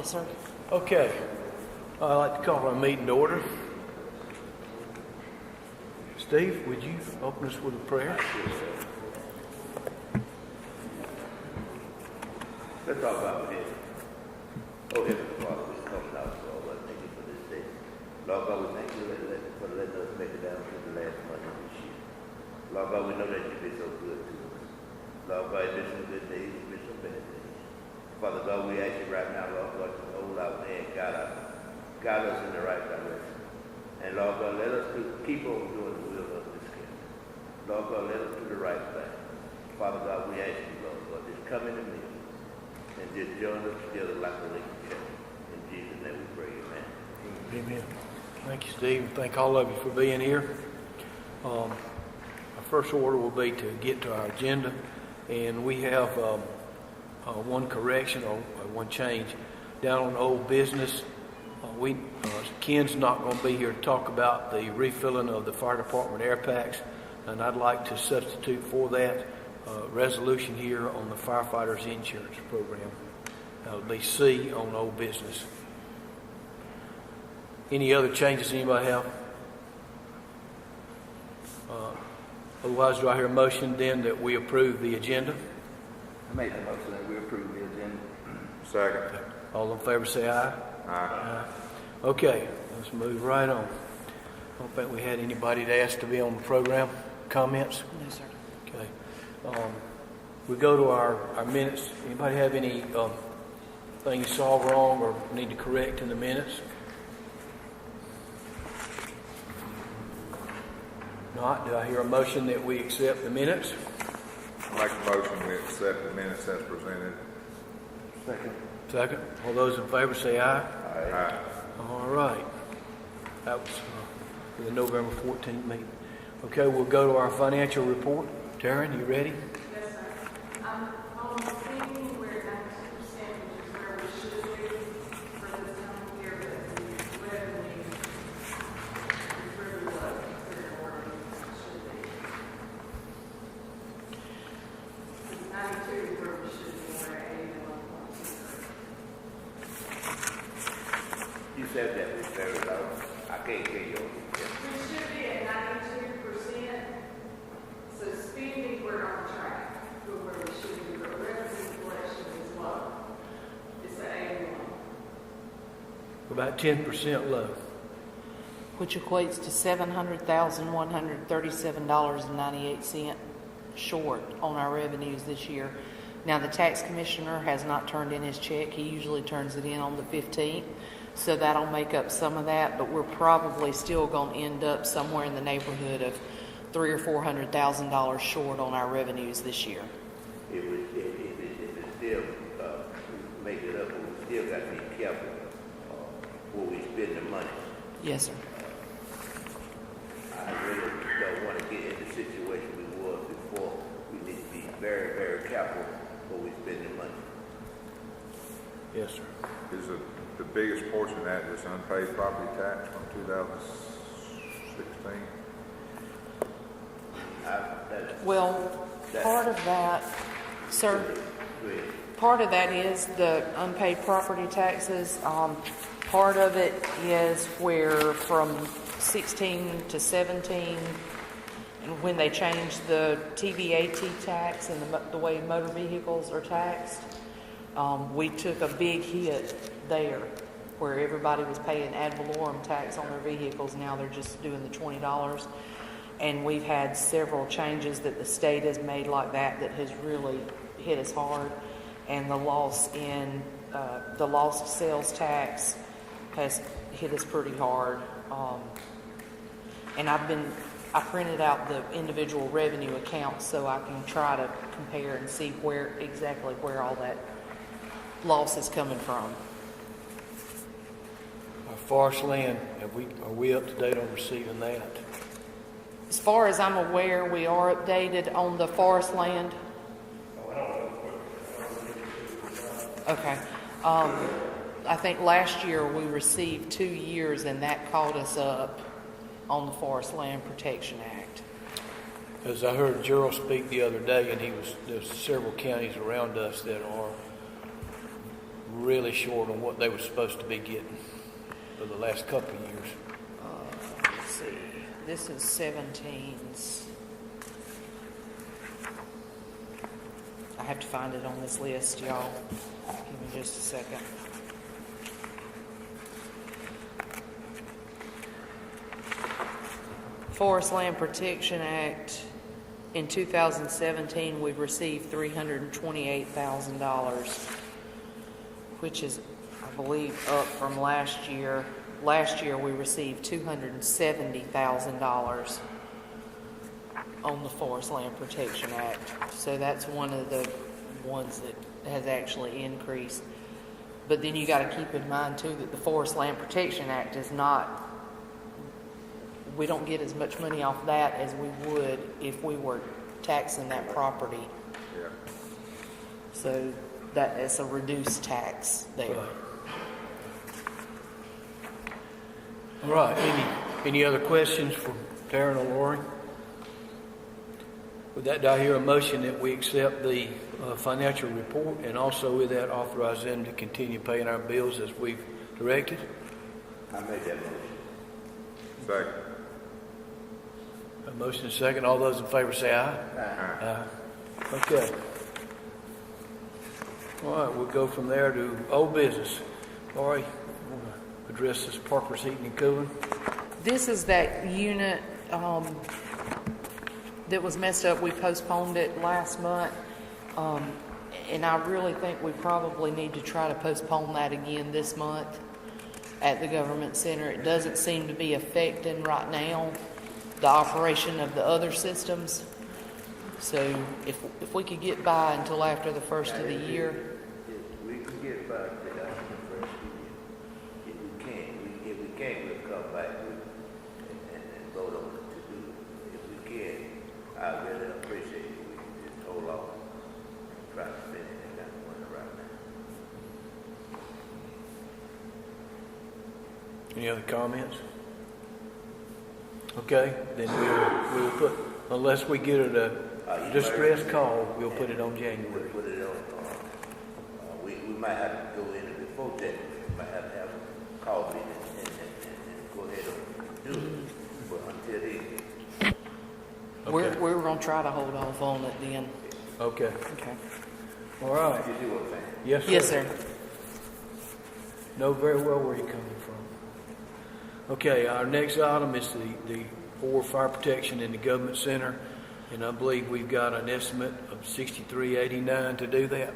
Yes, sir. Okay, I'd like to call our meeting to order. Steve, would you open us with a prayer? Let's talk about it. Oh, Heavenly Father, we come now, Lord. Thank you for this day. Lord God, we thank you for letting us make it down to the last month of this year. Lord God, we know that you've been so good to us. Lord God, there's been some good days, there's been some bad days. Father God, we ask you right now, Lord God, to hold our hand, guide us in the right direction. And Lord God, let us keep on doing the will of this kingdom. Lord God, let us do the right thing. Father God, we ask you, Lord God, just come in the midst and just join us together like a link together. In Jesus' name we pray, amen. Amen. Thank you, Steve. Thank all of you for being here. Our first order will be to get to our agenda, and we have one correction or one change. Down on old business, Ken's not going to be here to talk about the refilling of the fire department air packs, and I'd like to substitute for that resolution here on the firefighters insurance program. That would be C on old business. Any other changes anybody have? Otherwise, do I hear a motion then that we approve the agenda? I made the motion that we approve the agenda. Second. All in favor say aye. Aye. Okay, let's move right on. I don't think we had anybody to ask to be on the program. Comments? No, sir. Okay. We go to our minutes. Anybody have any thing you saw wrong or need to correct in the minutes? Not. Do I hear a motion that we accept the minutes? Make a motion we accept the minutes as presented. Second. All those in favor say aye. Aye. All right. That was the November 14th meeting. Okay, we'll go to our financial report. Taryn, you ready? Yes, sir. On the speaking, we're at 90%, which is where we should be for this time of year, but the revenue is really low compared to where it should be. 92 is where we should be, we're at 81.23. You said that was very low. I can't hear you. We should be at 92%. So spending, we're on track for where we should be, but revenue collection is low. It's at 81. About 10% low. Which equates to $700,137.98 short on our revenues this year. Now, the tax commissioner has not turned in his check. He usually turns it in on the 15th. So that'll make up some of that, but we're probably still going to end up somewhere in the neighborhood of $300,000 or $400,000 short on our revenues this year. If it still make it up, we still got to be careful where we spend the money. Yes, sir. I really don't want to get in the situation we were before. We need to be very, very careful where we spend the money. Yes, sir. Is the biggest portion of that is unpaid property tax from 2016? Well, part of that, sir, part of that is the unpaid property taxes. Part of it is where from 16 to 17, and when they changed the TVAT tax and the way motor vehicles are taxed, we took a big hit there where everybody was paying ad valorem tax on their vehicles. Now they're just doing the $20. And we've had several changes that the state has made like that has really hit us hard. And the loss in the lost sales tax has hit us pretty hard. And I printed out the individual revenue accounts so I can try to compare and see exactly where all that loss is coming from. Our forest land, are we up to date on receiving that? As far as I'm aware, we are updated on the forest land. Okay. I think last year we received 2 years, and that caught us up on the Forest Land Protection Act. As I heard Gerald speak the other day, and there's several counties around us that are really short on what they were supposed to be getting for the last couple of years. Let's see, this is 17's. I have to find it on this list, y'all. Give me just a second. Forest Land Protection Act, in 2017, we've received $328,000, which is, I believe, up from last year. Last year, we received $270,000 on the Forest Land Protection Act. So that's one of the ones that has actually increased. But then you got to keep in mind, too, that the Forest Land Protection Act is not, we don't get as much money off that as we would if we were taxing that property. Yeah. So that's a reduced tax there. All right, any other questions for Taryn or Lori? With that, do I hear a motion that we accept the financial report and also with that authorize them to continue paying our bills as we've directed? I made that motion. Second. A motion and second. All those in favor say aye. Aye. Okay. All right, we'll go from there to old business. Lori, you want to address this Parker's Heating and Cooling? This is that unit that was messed up. We postponed it last month. And I really think we probably need to try to postpone that again this month at the government center. It doesn't seem to be affecting right now the operation of the other systems. So if we could get by until after the first of the year. We can get by to the first of the year. If we can't, we'll come back and vote on it to do it. If we can, I really appreciate it. We can just hold off and try to spend it and not money right now. Any other comments? Okay, then we'll put, unless we get a distress call, we'll put it on January. We'll put it on. We might have to go in before that. We might have to have a call meeting and go ahead and do it. But until then, Okay. We're going to try to hold off on it then. Okay, Okay. all right. you do what I'm saying. Yes, sir. Yes, sir. Know very well where you're coming from. Okay, our next item is the for fire protection in the government center, and I believe we've got an estimate of $63.89 to do that.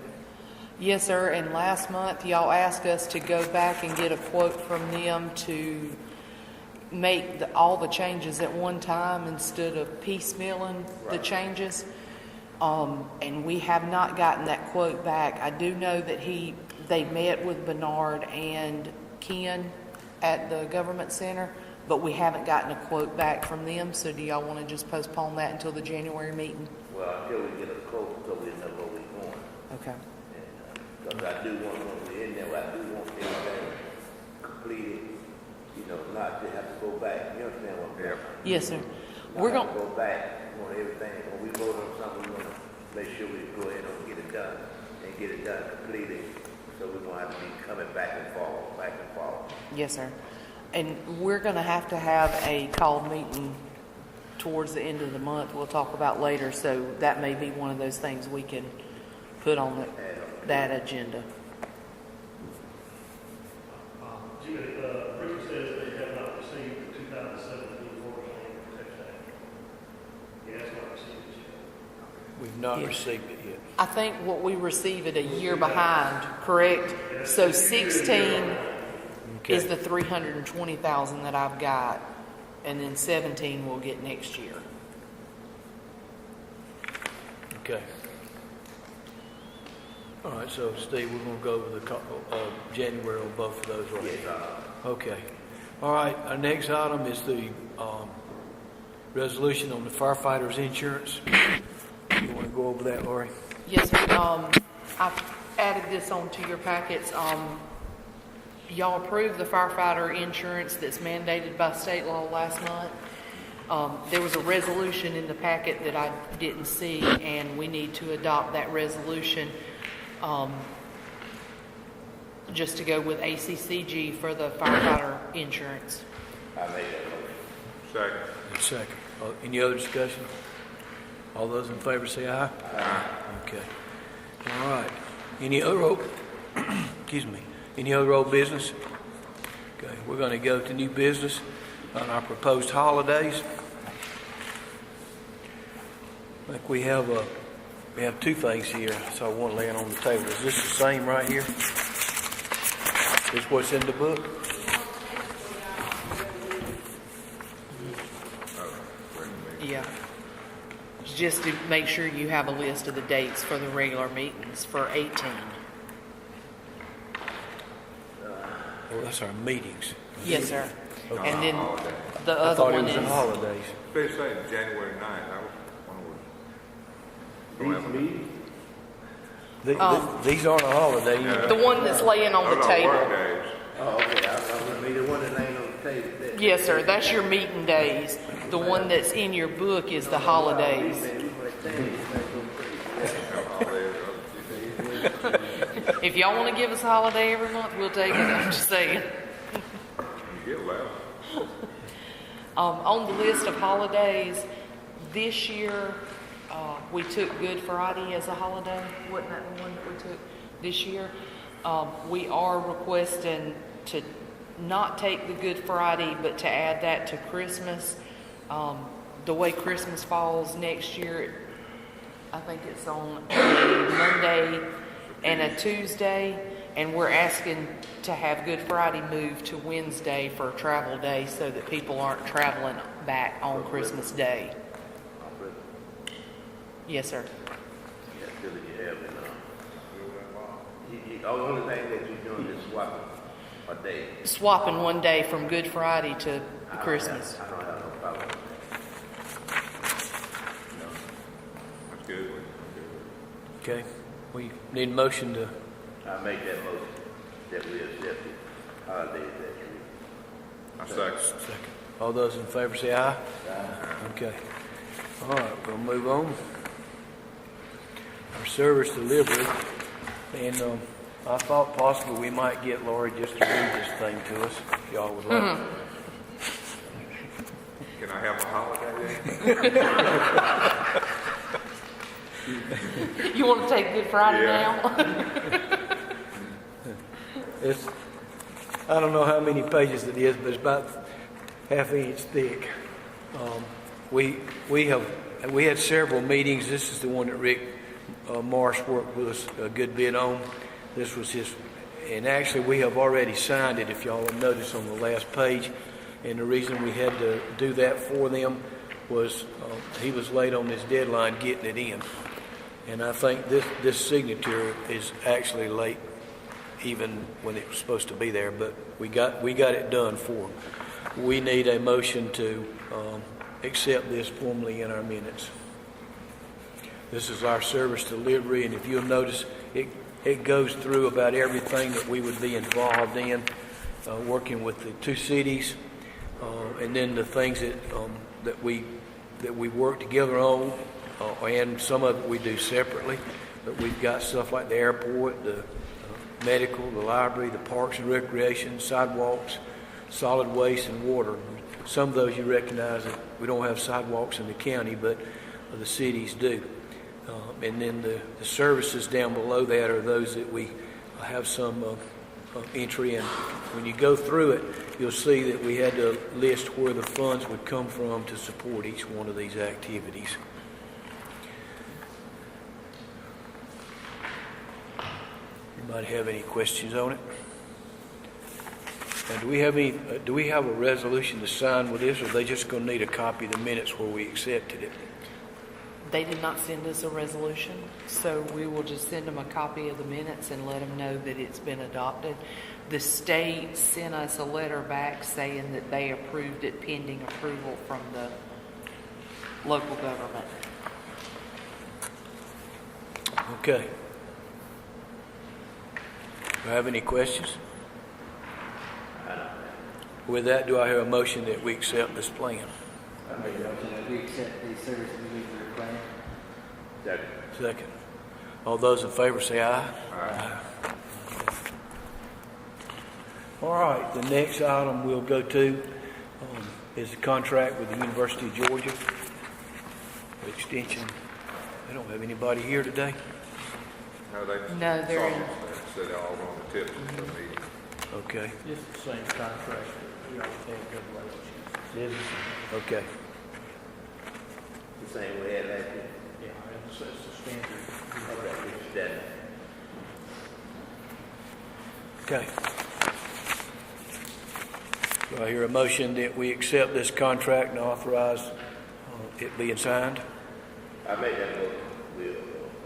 Yes, sir. And last month, y'all asked us to go back and get a quote from them to make all the changes at one time instead of piecemealing the changes. And we have not gotten that quote back. I do know that they met with Bernard and Ken at the government center, but we haven't gotten a quote back from them. So do y'all want to just postpone that until the January meeting? Well, until we get a quote, so we know where we're going. Okay. Because I do want, when we're in there, I do want everything completed, not to have to go back. You understand what I'm saying? Yes, sir. Not We're have going to go back, we want everything, when we vote on something, we want to make sure we go ahead and get it done, and get it done completely. So we're going to have to be coming back and forth, back and forth. Yes, sir. And we're going to have a called meeting towards the end of the month. We'll talk about later. So that may be one of those things we can put on that agenda. Jimmy, Richard says they have not received the 2017 Forest Land Protection Act. He has not received it yet. We've not Yeah. received it yet. I think what we receive it a year behind, correct? So 16 is the 320,000 that I've got, and then 17 we'll get next year. Okay. All right, so Steve, we're going to go over the January on both of those, right? Yes, Okay. All right, our next item is the resolution on the firefighters' insurance. You want to go over that, Lori? Yes, sir. I've added this onto your packets. Y'all approved the firefighter insurance that's mandated by state law last month. There was a resolution in the packet that I didn't see, and we need to adopt that resolution. just to go with ACCG for the firefighter insurance. I made that motion. Second. Second. Any other discussion? All those in favor say aye. Aye. Okay. All right. Any other old, excuse me, any other old business? Okay, we're going to go to new business on our proposed holidays. I think we have two things here, so I want to lay it on the table. Is this the same right here? Is what's in the book? Yeah. Just to make sure you have a list of the dates for the regular meetings for 18. Oh, that's our meetings. Yes, sir. Okay. And then Holiday. the I other thought it one was the is, holidays. They say January 9th. I was These meetings, These aren't a holiday. the one that's laying on the table. Work days. oh, okay, I'm gonna be the one that ain't on the table. Yes, sir. That's your meeting days. The one that's in your book is the holidays. If y'all want to give us a holiday every month, we'll take it. I'm just saying. You get loud. On the list of holidays, this year, we took Good Friday as a holiday. Wasn't that the one that we took this year? We are requesting to not take the Good Friday, but to add that to Christmas. The way Christmas falls next year, I think it's on a Monday and a Tuesday, and we're asking to have Good Friday moved to Wednesday for a travel day so that people aren't traveling back on Christmas Day. Yes, sir. Yeah, still you have it now. The only thing that you're doing is swapping a day. Swapping one day from Good Friday to Christmas. I don't have no problem. That's good. Okay. We need a motion to, I make that motion that we accept the holidays that you. I second. second. All those in favor say aye. Okay. All right, we'll move on. Our service delivery, and I thought possibly we might get Lori just to read this thing to us, if y'all would like. Can I have a holiday then? You want to take Good Friday Yeah. now? It's, I don't know how many pages it is, but it's about half-inch thick. We had several meetings. This is the one that Rick Marsh worked with us a good bit on. This was his, and actually we have already signed it, if y'all have noticed on the last page. And the reason we had to do that for them was he was late on his deadline getting it in. And I think this signature is actually late, even when it was supposed to be there. But we got it done for him. We need a motion to accept this formally in our minutes. This is our service delivery, and if you'll notice, it goes through about everything that we would be involved in, working with the two cities, and then the things that we work together on, and some of it we do separately. But we've got stuff like the airport, the medical, the library, the parks and recreation, sidewalks, solid waste, and water. Some of those you recognize that we don't have sidewalks in the county, but the cities do. And then the services down below that are those that we have some entry in. When you go through it, you'll see that we had to list where the funds would come from to support each one of these activities. Anybody have any questions on it? Now, do we have a resolution to sign with this, or are they just going to need a copy of the minutes where we accepted it? They did not send us a resolution, so we will just send them a copy of the minutes and let them know that it's been adopted. The state sent us a letter back saying that they approved it pending approval from the local government. Okay. Do I have any questions? With that, do I hear a motion that we accept this plan? I make a motion that we accept the service delivery plan. Second. Second. All those in favor say aye. Aye. All right, the next item we'll go to is a contract with the University of Georgia for extension. They don't have anybody here today. No, they. No, they're in. Said they're all on the tips of the meeting. Okay. This is the same contract that we already had everybody else. Okay. The same way as last year. Yeah, and it's the standard. Okay, it's that. Okay. Do I hear a motion that we accept this contract and authorize it being signed? I make that motion, we'll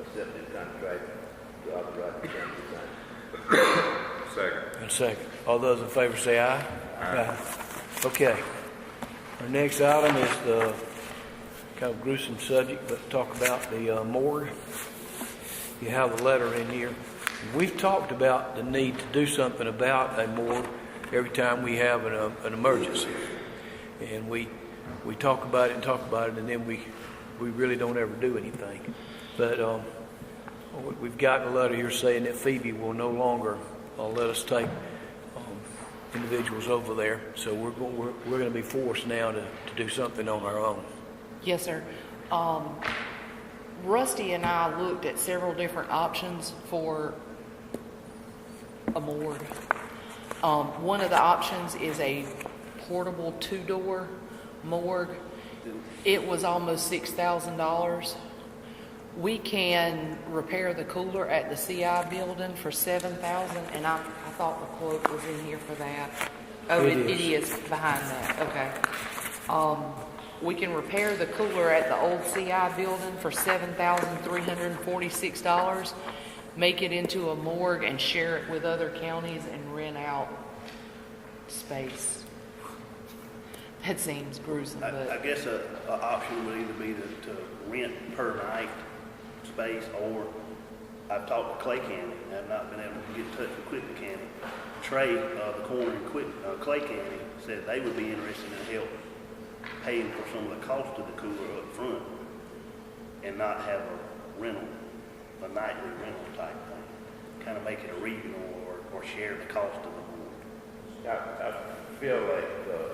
accept this contract to authorize the county to sign. Second. And second. All those in favor say aye. Aye. Okay. Our next item is the kind of gruesome subject, but talk about the morgue. You have a letter in here. We've talked about the need to do something about a morgue every time we have an emergency. And we talk about it, and then we really don't ever do anything. But we've gotten a letter here saying that Phoebe will no longer let us take individuals over there. So we're going to be forced now to do something on our own. Yes, sir. Rusty and I looked at several different options for a morgue. One of the options is a portable 2-door morgue. It was almost $6,000. We can repair the cooler at the CI building for $7,000, and I thought the quote was in here for that. Oh, it is behind that. Okay. We can repair the cooler at the old CI building for $7,346. Make it into a morgue and share it with other counties and rent out space. That seems gruesome, I but guess a option would either be to rent per night space, or I've talked to Clay County. I've not been able to get in touch with Quitman County. Trey, the coroner in Clay County, said they would be interested in help paying for some of the cost of the cooler up front and not have a rental, a nightly rental type thing. Kind of make it a regional or share the cost of the board. I feel like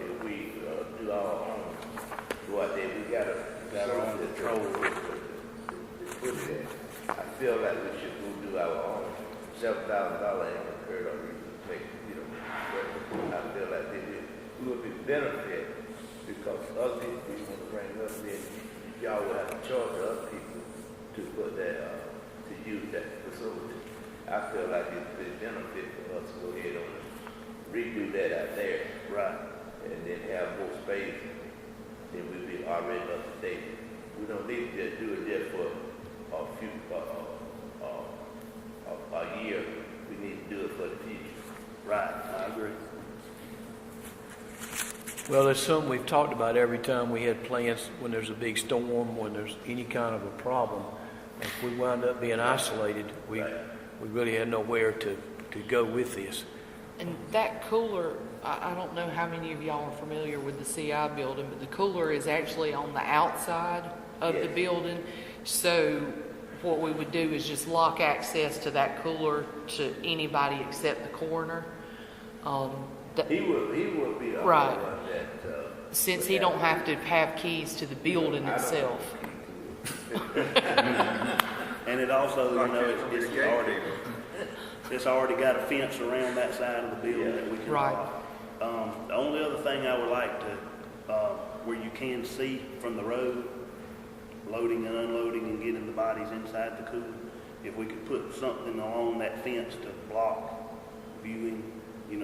if we do our own, what they we got our own control with the put there. I feel like we should go do our own. $7,000 ain't incurred or we make, I feel like we would be benefit because other people want to bring us in. Y'all will have to charge other people to put that to use that facility. I feel like it's a benefit for us to go ahead and redo that out there. Right. And then have more space, then we'll be already up to date. We don't need to just do it just for a year. We need to do it for the future. Right, I agree. Well, it's something we've talked about every time we had plans when there's a big storm, when there's any kind of a problem. If we wind up being isolated, we really had nowhere to go with this. and that cooler, I don't know how many of y'all are familiar with the CI building, but the cooler is actually on the outside of the building. So what we would do is just lock access to that cooler to anybody except the coroner. He would be the Right. one that. Since he don't have to have keys to the building itself. And it also, it's already got a fence around that side of the building that we can Right. lock. The only other thing I would like to, where you can see from the road, loading and unloading and getting the bodies inside the cooler, if we could put something along that fence to block viewing,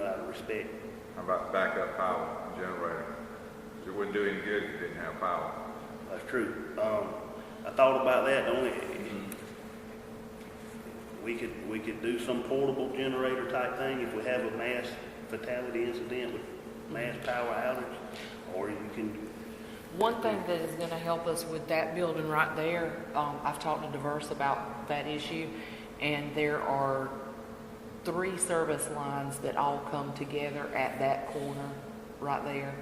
out of respect. How about backup power generator? It wouldn't do any good if you didn't have power. That's true. I thought about that. We could do some portable generator type thing if we have a mass fatality incident with mass power outage, or you can. One thing that is going to help us with that building right there, I've talked to Diverse about that issue, and there are 3 service lines that all come together at that corner right there.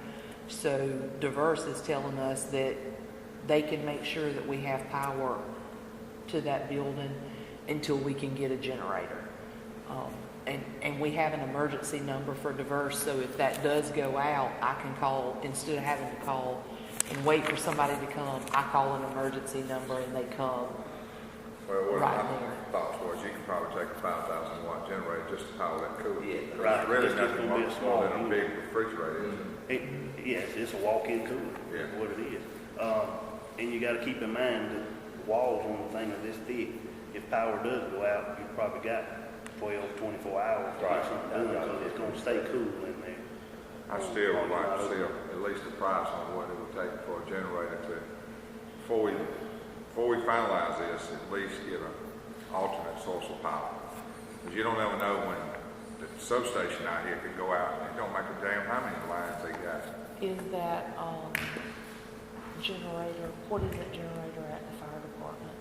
So Diverse is telling us that they can make sure that we have power to that building until we can get a generator. and we have an emergency number for diverse, so if that does go out, I can call, instead of having to call and wait for somebody to come, I call an emergency number and they come. Well, what Right my there. thoughts was, you can probably take a 5,000 watt generator just to power that cooler. Yeah. Right. It's really It's just nothing gonna be a small more than a unit. big refrigerator, isn't it? Yes, it's a walk-in cooler, Yeah. is what it is. And you gotta keep in mind that the walls on the thing are this thick. If power does go out, you've probably got 12, 24 hours to Right. get something done, so it's gonna stay cool in there. I still would like to see at least the price on what it would take for a generator to, before we finalize this, at least get an alternate source of power. Because you don't ever know when the substation out here could go out, and it don't make a damn how many lines they got. Is that, generator, what is that generator at the fire department?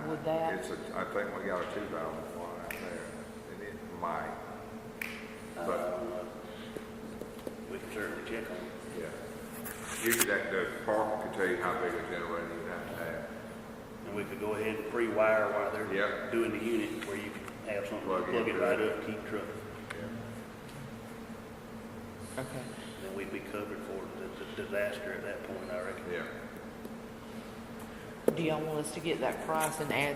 Would that, I think we got a 2,000 one out there, and it might, but, We can certainly check on it. yeah. You could, the department could tell you how big a generator you'd have to have. And we could go ahead and pre-wire while they're Yep. doing the unit, where you can have something, Plug plug it into right it. up, keep trucking. okay. Then we'd be covered for the disaster at that point, I reckon. Yeah. Do y'all want us to get that price and add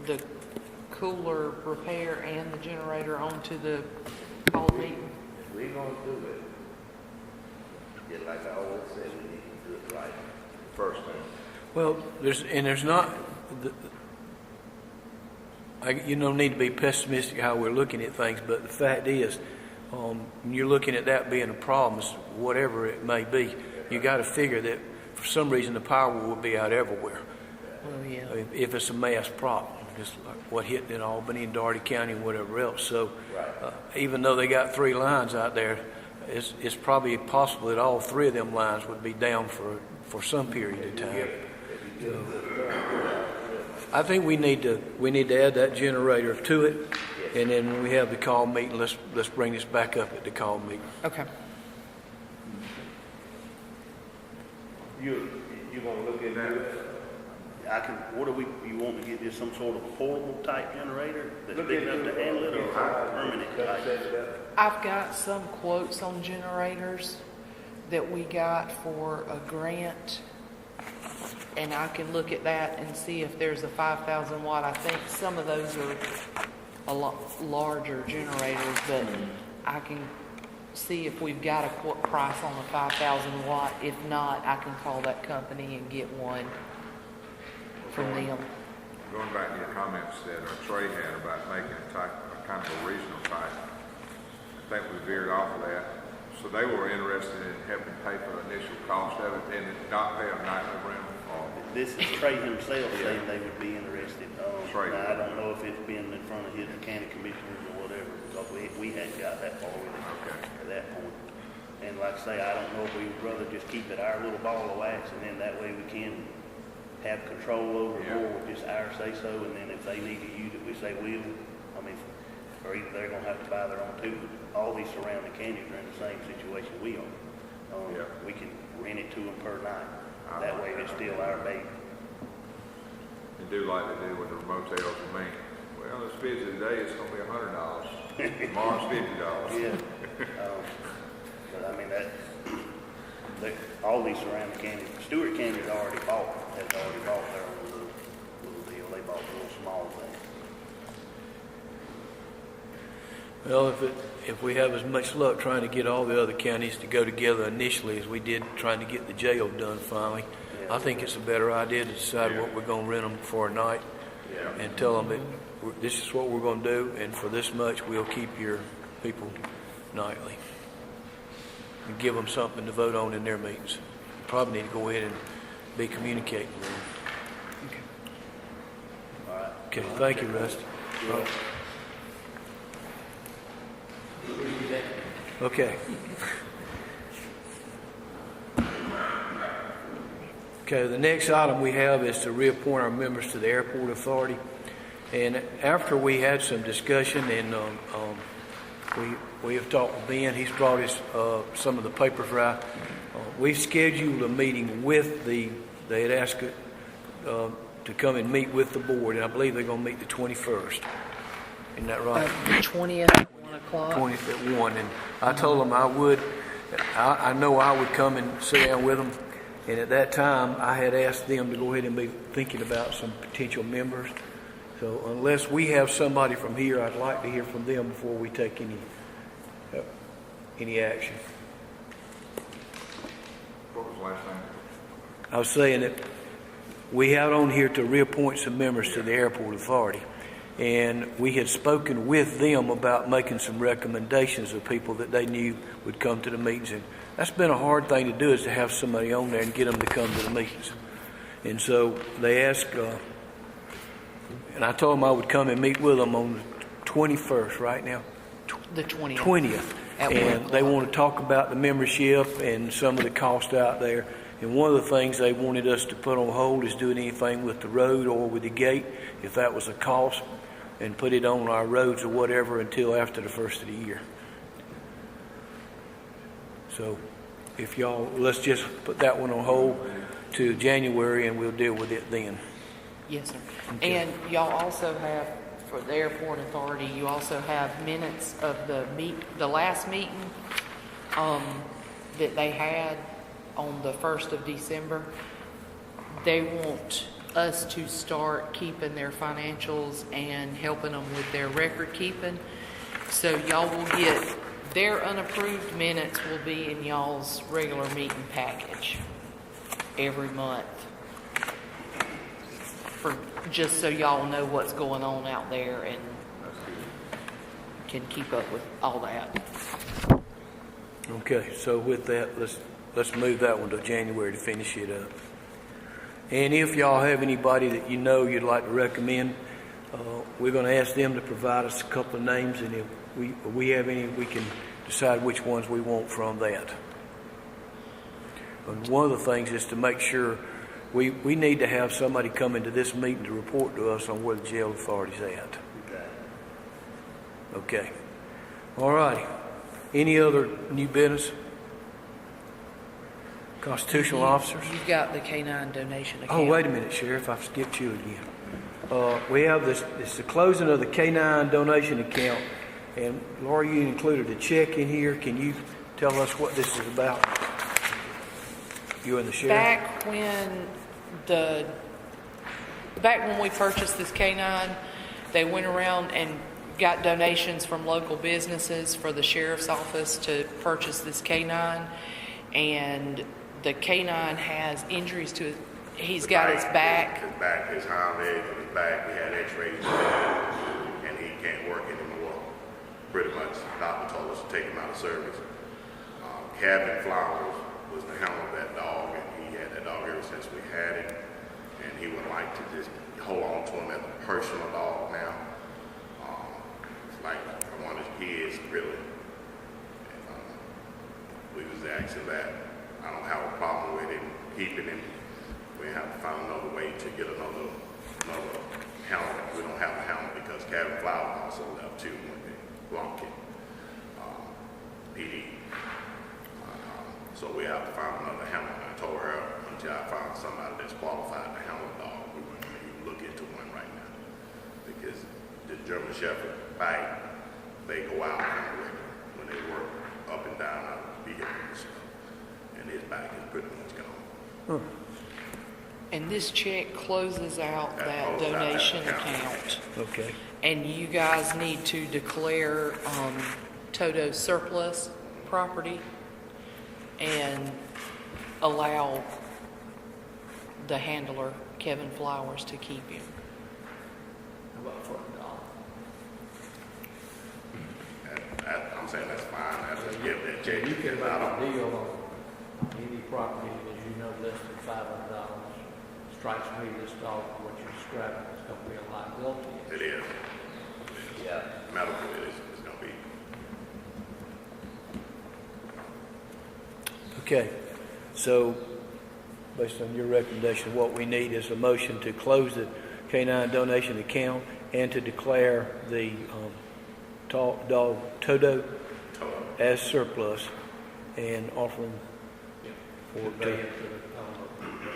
the cooler repair and the generator onto the call meeting? If we're gonna do it, just like I always say, we need to do it right. First thing. Well, there's not, you don't need to be pessimistic how we're looking at things, but the fact is, when you're looking at that being a problem, whatever it may be, you got to figure that for some reason the power will be out everywhere. Oh, yeah. If it's a mass problem, just like what hit in Albany and Doherty County and whatever else. So even though they got 3 lines out there, it's probably possible that all 3 of them lines would be down for some period of time. So, I think we need to add that generator to it, and then when we have the call meeting, let's bring this back up at the call meeting. Okay. You gonna look at that? You want to get this some sort of a portable type generator that's Look big at enough to handle it, or permanent type? I've got some quotes on generators that we got for a grant, and I can look at that and see if there's a 5,000 watt. I think some of those are a lot larger generators, but I can see if we've got a price on a 5,000 watt. If not, I can call that company and get one from them. Going back to your comments that Trey had about making a kind of a regional type, I think we veered off of that. So they were interested in helping pay for the initial cost of it and not pay a nightly rental. This is Trey himself saying they would be interested. Trey. Now, I don't know if it's been in front of his county commissioners or whatever, because we hadn't got that far with it at that point. And like I say, I don't know if we would rather just keep it our little ball of wax, and then that way we can have control over more with just our say-so, and then if they need to use it, we say we'll. I mean, or either they're gonna have to buy their own too, but all these surrounding counties are in the same situation we are. We can rent it to them per night. That way it's still our baby. And do like they do with the motels with me. Well, it's busy today, it's gonna be $100. Tomorrow's $50. Yeah. But I mean, all these surrounding counties, Stewart County's has already bought their own little deal. They bought the little small thing. Well, if we have as much luck trying to get all the other counties to go together initially as we did trying to get the jail done finally, I think it's a better idea to decide what we're going to rent them for a night and tell them that this is what we're going to do, and for this much we'll keep your people nightly. And give them something to vote on in their meetings. Probably need to go ahead and be communicating with them. All right. Okay, thank you, Rusty. Okay. Okay, the next item we have is to reappoint our members to the Airport Authority. And after we had some discussion and we have talked with Ben, he's brought us some of the papers right. We've scheduled a meeting with they had asked to come and meet with the board, and I believe they're going to meet the 21st. Isn't that right? The 20th, 1 o'clock. 20th at 1, and I told them I know I would come and sit down with them, and at that time, I had asked them to go ahead and be thinking about some potential members. So unless we have somebody from here, I'd like to hear from them before we take any action. What was the last thing? I was saying that we had on here to reappoint some members to the airport authority. And we had spoken with them about making some recommendations of people that they knew would come to the meetings. And that's been a hard thing to do, is to have somebody on there and get them to come to the meetings. And so they asked, and I told them I would come and meet with them on the 21st, right now? The 20th. 20th. At And 1 they o'clock. want to talk about the membership and some of the cost out there. And one of the things they wanted us to put on hold is doing anything with the road or with the gate, if that was a cost, and put it on our roads or whatever until after the first of the year. So if y'all, let's just put that one on hold to January and we'll deal with it then. Yes, sir. Okay. And y'all also have, for the airport authority, you also have minutes of the last meeting that they had on the 1st of December. They want us to start keeping their financials and helping them with their record keeping. So y'all will get, their unapproved minutes will be in y'all's regular meeting package every month, for just so y'all know what's going on out there and can keep up with all that. Okay, so with that, let's move that one to January to finish it up. And if y'all have anybody that you know you'd like to recommend, we're going to ask them to provide us a couple of names, and if we have any, we can decide which ones we want from that. And one of the things is to make sure we need to have somebody come into this meeting to report to us on where the jail authority's at. Okay. All righty. Any other new business? Constitutional officers? You've got the K-9 donation account. Oh, wait a minute, Sheriff. I've skipped you again. We have this, it's the closing of the K-9 donation account. And Laura, you included a check in here. Can you tell us what this is about? You and the Sheriff? Back when we purchased this K-9, they went around and got donations from local businesses for the Sheriff's office to purchase this K-9. And the K-9 has injuries to he's got his back. His back, his hind leg, and his back. We had x-rays and he can't work anymore. Pretty much, the doctor told us to take him out of service. Kevin Flowers was the hound of that dog, and he had that dog ever since we had it. And he would like to just hold on to him as a personal dog now. It's like one of his kids, really. And, we was asking that. I don't have a problem with him keeping him. We have to find another way to get another helmet. We don't have a helmet because Kevin Flowers also left too when they blocked him. PD. So we have to find another helmet. I told her until I find somebody that's qualified to handle a dog, we wouldn't even look into one right now. Because the German Shepherd bite, they go out when they work up and down out of the vehicles. And his back is pretty much gone. And this check closes out that donation account. Okay. And you guys need to declare Toto surplus property and allow the handler, Kevin Flowers, to keep him. About $40. I'm saying that's fine. That's just give that check. You can I make don't- a deal on any property that you know less than $500. Strikes me this dog, what you're describing, is going to be a liability. It is. Yeah. Medical, it's going to be. Okay. So, based on your recommendation, what we need is a motion to close the K-9 donation account and to declare the dog Toto as surplus and offer him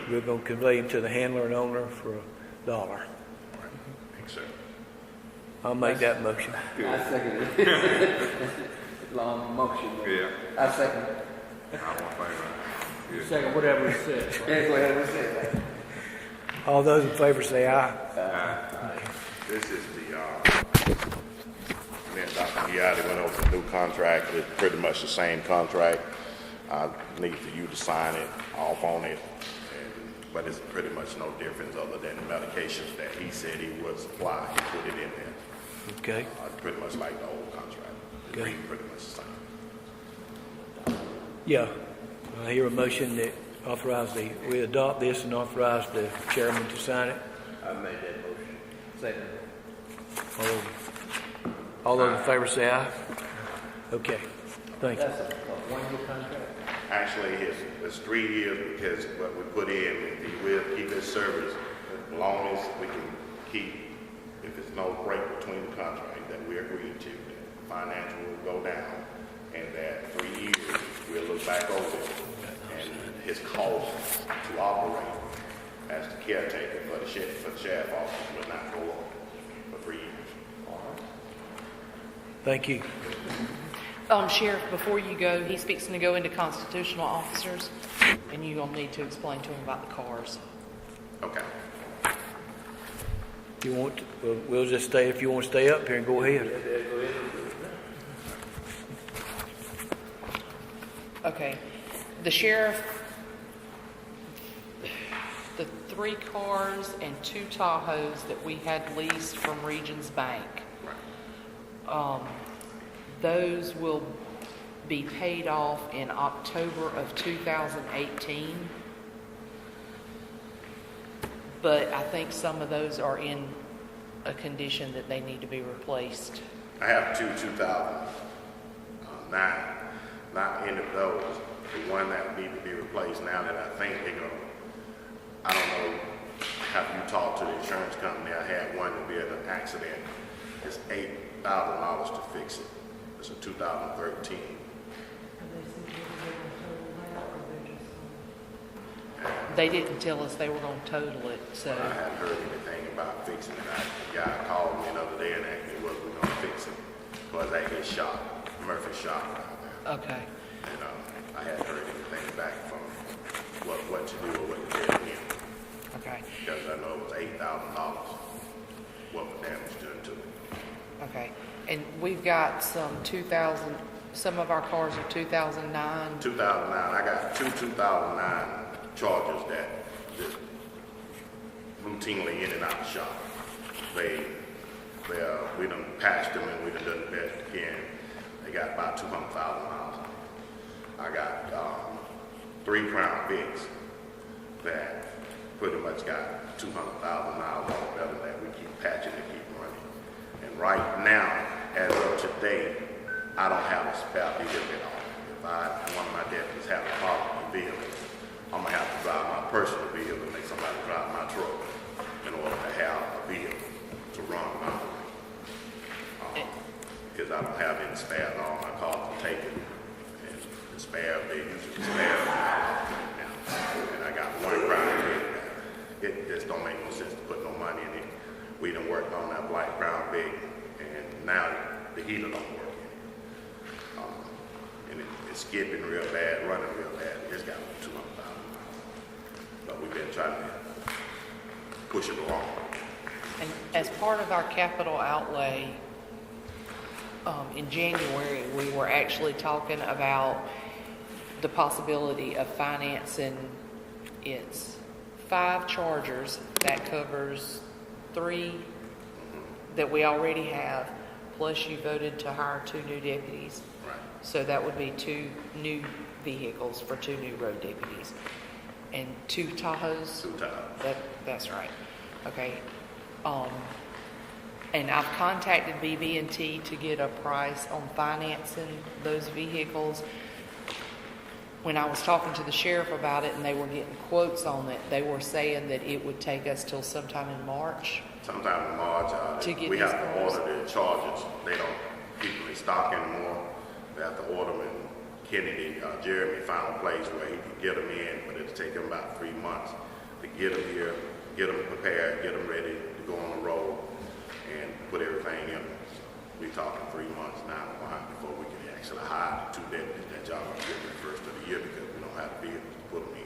we're going to convey him to the handler and owner for $1. Thanks, sir. I'll make that motion. I second it. Long motion. Yeah, I second it. I'm in favor. Yeah. Second, whatever he said. Yeah, go ahead and say that. All those in favor say aye. This is me and Dr. Giatti went over the new contract. It's pretty much the same contract. I need for you to sign it, off on it, but it's pretty much no difference other than the medications that he said he would supply. He put it in there. Okay. Pretty much like the old contract. It Okay. reads pretty much the same. Yeah. I hear a motion that we adopt this and authorize the chairman to sign it. I made that motion. Second. All those in favor say aye. Okay. Thank you. That's a one-year contract. Actually, it's 3 years because what we put in, he will keep his service as long as we can keep, if there's no break between the contract that we agreed to, that financial will go down, and that 3 years we'll look back over it, and his cost to operate as the caretaker for the sheriff office will not go up for 3 years. Thank you. Sheriff, before you go, he's fixing to go into constitutional officers, and you're gonna need to explain to him about the cars. Okay. If you want, we'll just stay. If you want to stay up here and go ahead. Okay, the sheriff, the 3 cars and 2 Tahoes that we had leased from Regions Bank, those will be paid off in October of 2018. But I think some of those are in a condition that they need to be replaced. I have 2009, not any of those. The one that need to be replaced now that I think they're gonna, I don't know, have you talked to the insurance company? I had one to be in an accident. It's $8,000 to fix it. It's a 2013. They didn't tell us they were going to total it, so. I hadn't heard anything about fixing it. The guy called me another day and asked me what we going to fix it. Because I get shot, Murphy shot out there. Okay. And I hadn't heard anything back from what to do or what to do again. Okay. Because I know it was $8,000 what the damage done to it. Okay. And we've got some some of our cars are 2009. 2009, I got two 2009 Chargers that just routinely in and out the shop. We done patched them and we done the best we can. They got about 200,000 miles. I got 3 Crown Vics that pretty much got 200,000 miles on them that we keep patching and keep running. And right now, as of today, I don't have a spare vehicle at all. If one of my deputies have a problem with vehicles, I'm gonna have to drive my personal vehicle and make somebody drive my truck in order to have a vehicle to run my because I don't have any spares. All my cars are taken, and the spare, they usually spare now. And I got 1 Crown Vic. It just don't make no sense to put no money in it. We done worked on that black Crown Vic, and now the heater don't work. And it's skipping real bad, running real bad. It's got 200,000 miles. But we've been trying to push it along. And as part of our capital outlay, in January, we were actually talking about the possibility of financing its 5 Chargers. That covers 3 that we already have, plus you voted to hire 2 new deputies. Right. So that would be 2 new vehicles for 2 new road deputies. And 2 Tahoes? 2 Tahoes. That's right. Okay. And I've contacted BB&T to get a price on financing those vehicles. When I was talking to the sheriff about it and they were getting quotes on it, they were saying that it would take us till sometime in March. Sometime in March, To get we have these to cars. order the Chargers. They don't keep them in stock anymore. We have to order them, and Kennedy, Jeremy found a place where he can get them in, but it'll take him about 3 months to get them here, get them prepared, get them ready to go on the road, and put everything everything in. We talking 3 months now before we can actually hire the 2 deputies that y'all gonna get the first of the year because we don't have the vehicles to put them in.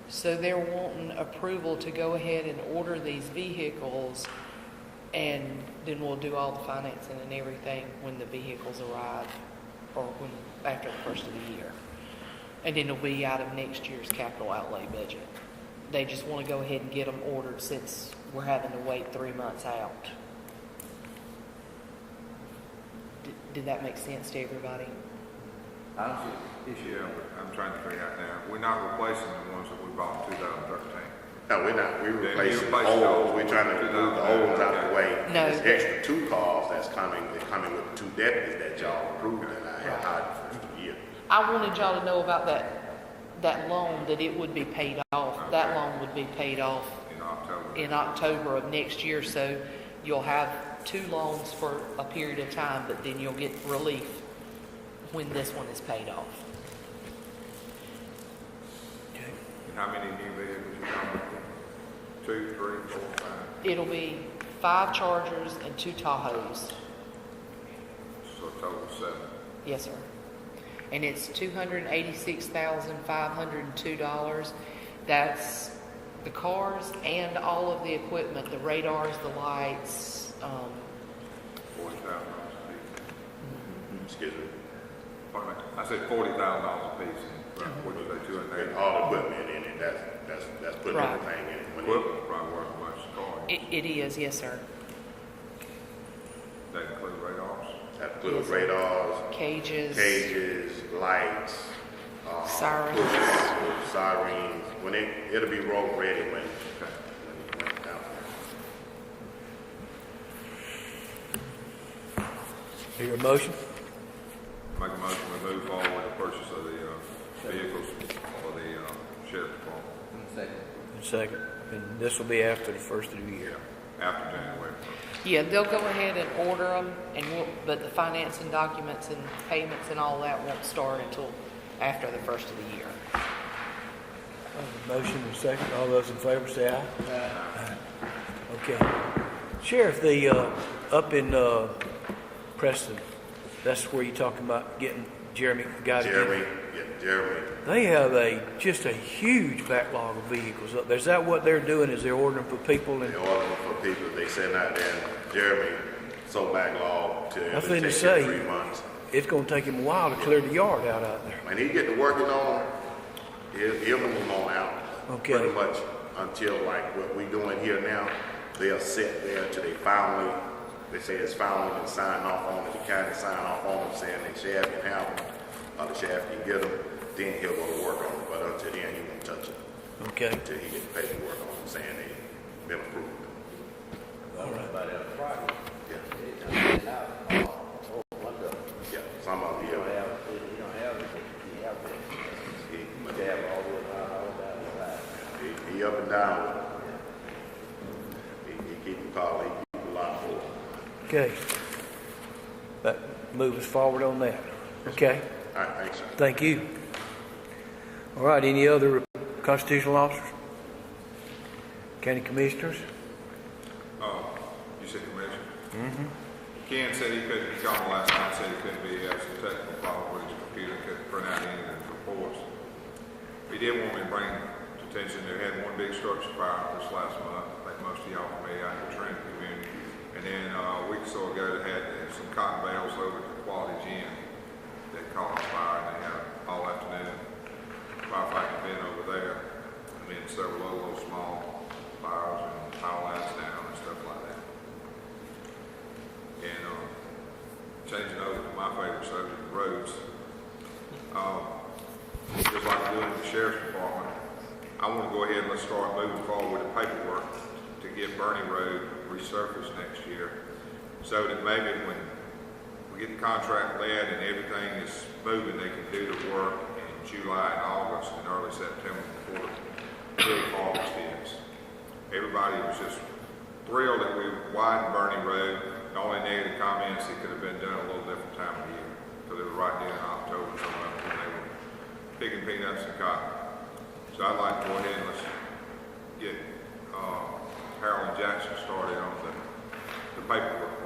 So they're wanting approval to go ahead and order these vehicles, and then we'll do all the financing and everything when the vehicles arrive, or when, after the first of the year. And then it'll be out of next year's capital outlay budget. They just want to go ahead and get them ordered since we're having to wait 3 months out. Did that make sense to everybody? I don't see the issue. Yeah, but I'm trying to figure out now, we're not replacing the ones that we bought in 2013. No, we're not. We're Then replacing you the replace old. those We're trying to with move the old ones out of the way. No. There's extra 2 cars that's coming. They're coming with the 2 deputies that y'all approved and I had hired the first of the year. I wanted y'all to know about that loan, that it would be paid off. That loan would be paid off In October. in October of next year, so you'll have 2 loans for a period of time, but then you'll get relief when this one is paid off. And how many new vehicles you got? 2, 3, 4, 5? It'll be 5 Chargers and 2 Tahoes. So a total of 7. Yes, sir. And it's $286,502. That's the cars and all of the equipment, the radars, the lights. $40,000 a piece. Excuse me. Pardon me. I said $40,000 a piece. What did they do in And there? all the equipment in it. That's putting Right. everything in it. When Equipment probably worth as much as cars. It is, yes, sir. That include radars. that includes radars, Cages, lights, Sirens. push, sirens. When it'll be road ready when it's down. Hear a motion? Make a motion to move forward with the purchase of the vehicles for the sheriff's department Second. Second. And this will be after the first of the year. after January. Yeah, they'll go ahead and order them, but the financing documents and payments and all that won't start until after the first of the year. Motion and second. All those in favor say aye. Aye. Okay. Sheriff, up in Preston, that's where you're talking about getting Jeremy. Jeremy. They have just a huge backlog of vehicles up there. Is that what they're doing? Is they're ordering for people? They order for people. They send out there. And Jeremy so backlogged till I was it going to takes say, 3 months. it's going to take him a while to clear the yard out there. When he get to working on them, he'll move them on out. Okay. Pretty much until like what we doing here now, they'll sit there until they finally, they say it's finally been signed off on it. The county sign off on them saying the sheriff can have them, or the sheriff can get them. Then he'll go to work on it. But until then, he won't touch it. Okay. Until he gets the paperwork on them saying they've been approved. All right. But Friday, Yeah. Yeah. Some of them, you don't have it, you have it. You have all the time. he up and down. He keep the call. He keep a lot for it. Okay. That move us forward on that. Okay. All right, thanks, sir. Thank you. All right, any other constitutional officers? County commissioners? You said commission? Mm-hmm. Ken said he called me last night, said he couldn't be, he had some technical problem with his computer, couldn't print out any of his reports. He did want me to bring to attention, they had one big structure fire this last month. I think most of y'all may out in the Trinity community. And then a week or so ago, they had some cotton bales over at the Quality Gym that caught on fire, and they had all afternoon firefighting been over there. I mean, several other little small fires and power lines down and stuff like that. And changing over to my favorite subject, the roads. Just like doing the sheriff's department, I want to go ahead and let's start moving forward with the paperwork to get Bernie Road resurfaced next year, so that maybe when we get the contract led and everything is moving, they can do the work in July and August and early September before the big harvest is. Everybody was just thrilled that we widened Bernie Road. The only negative comments, it could have been done a little different time of year, because it was right there in October, somewhere when they were picking peanuts and cotton. So I'd like to go ahead and let's get Harold and Jackson started on the paperwork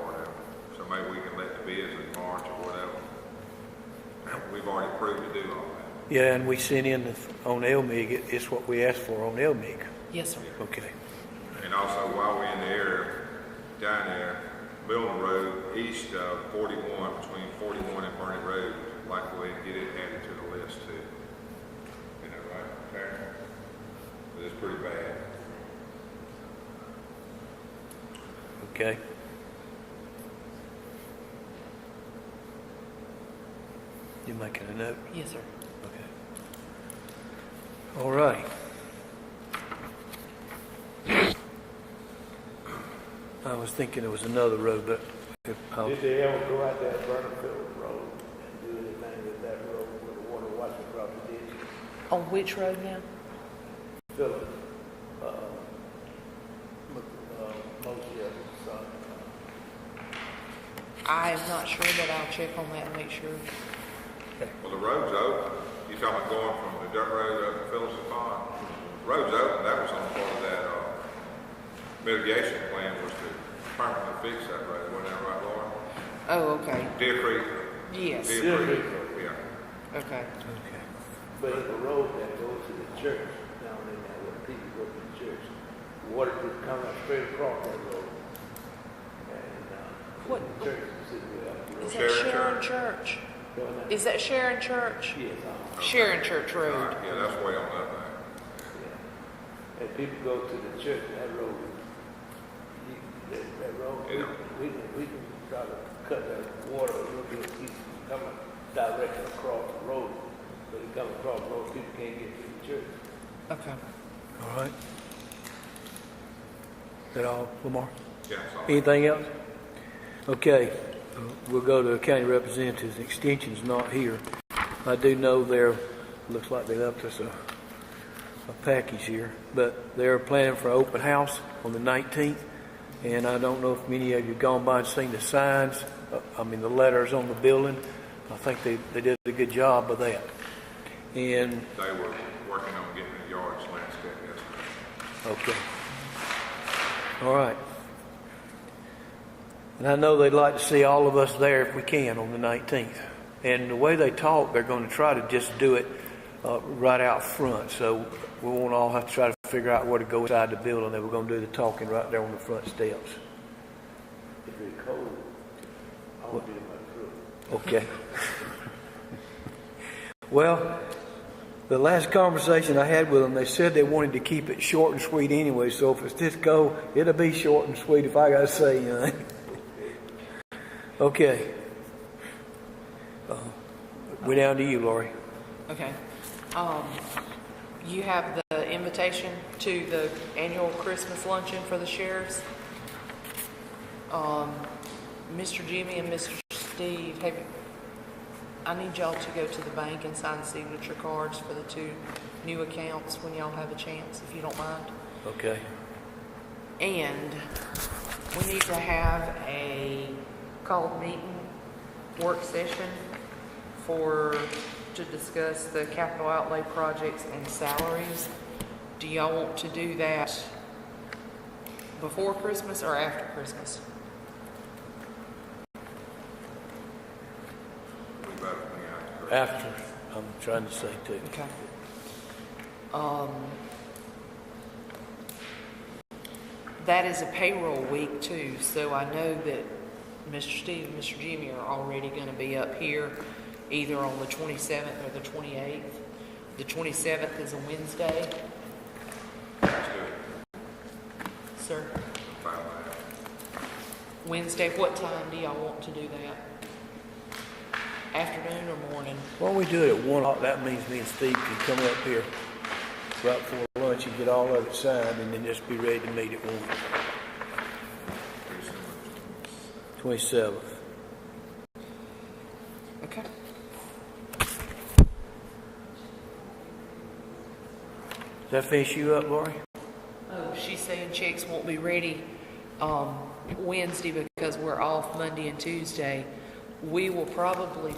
maybe we can let the bids in March or whatever. We've already approved to do all that. Yeah, and we sent in on LMIG, it's what we asked for on LMIG. Yes, sir. Okay. And also, while we're in the area, down there, Milton Road, east of 41, between 41 and Bernie Road, like we get it added to the list too. You know, right, Karen? But it's pretty bad. Okay. You making a note? Yes, sir. Okay. All right. I was thinking there was another road, but Did they ever go out that Randolph Road and do anything with that road with the water washing across the ditch? On which road now? Philip, Moshe, son. I am not sure, but I'll check on that and make sure. Well, the road's open. You talking about going from the dirt road up to Phillips and Pond? Road's open. That was on part of that mitigation plan was to permanently fix that road. Wasn't that right, Laura? Oh, okay. Deer Creek. Yes. Deer Creek. Yeah. Okay. okay. But the road that goes to the church, down in there where people go to the church, water just coming up straight across that road. And, What? the church is sitting there up the road. Is that Sharon Church? Is that Sharon Church? Yes, Sharon Church All Road. right. Yeah, that's way on that thing. yeah. And people go to the church, that road, that road, Yeah. we can try to cut that water a little bit, keep it coming directly across the road. But it comes across the road, people can't get to the church. Okay. All right. Is that all, Lamar? Yeah, it's all. Anything else? Okay, we'll go to the county representatives. Extension's not here. I do know looks like they left us a package here, but they're planning for an open house on the 19th. And I don't know if many of you have gone by and seen the signs, the letters on the building. I think they did a good job of that. And, They were working on getting the yards landscaped yesterday. okay. All right. And I know they'd like to see all of us there if we can on the 19th. And the way they talk, they're going to try to just do it right out front. So we won't all have to try to figure out where to go inside the building. They were going to do the talking right there on the front steps. If it's cold, I won't be in my truck. Okay. Well, the last conversation I had with them, they said they wanted to keep it short and sweet anyway. So if it's this cold, it'll be short and sweet if I got to say anything. Okay. We're down to you, Lori. Okay. You have the invitation to the annual Christmas luncheon for the sheriffs. Mr. Jimmy and Mr. Steve, I need y'all to go to the bank and sign signature cards for the 2 new accounts when y'all have a chance, if you don't mind. Okay. And we need to have a called meeting, work session to discuss the capital outlay projects and salaries. Do y'all want to do that before Christmas or after Christmas? We better be out. After, I'm trying to say too. Okay. That is a payroll week too, so I know that Mr. Steve and Mr. Jimmy are already going to be up here either on the 27th or the 28th. The 27th is a Wednesday. That's good. Sir? Fine with that. Wednesday, what time do y'all want to do that? Afternoon or morning? Why don't we do it at 1 o'clock? That means me and Steve can come up here right before lunch and get all of it signed and then just be ready to meet at 1. 27th. Okay. Does that finish you up, Lori? Oh, she's saying checks won't be ready Wednesday because we're off Monday and Tuesday. We will probably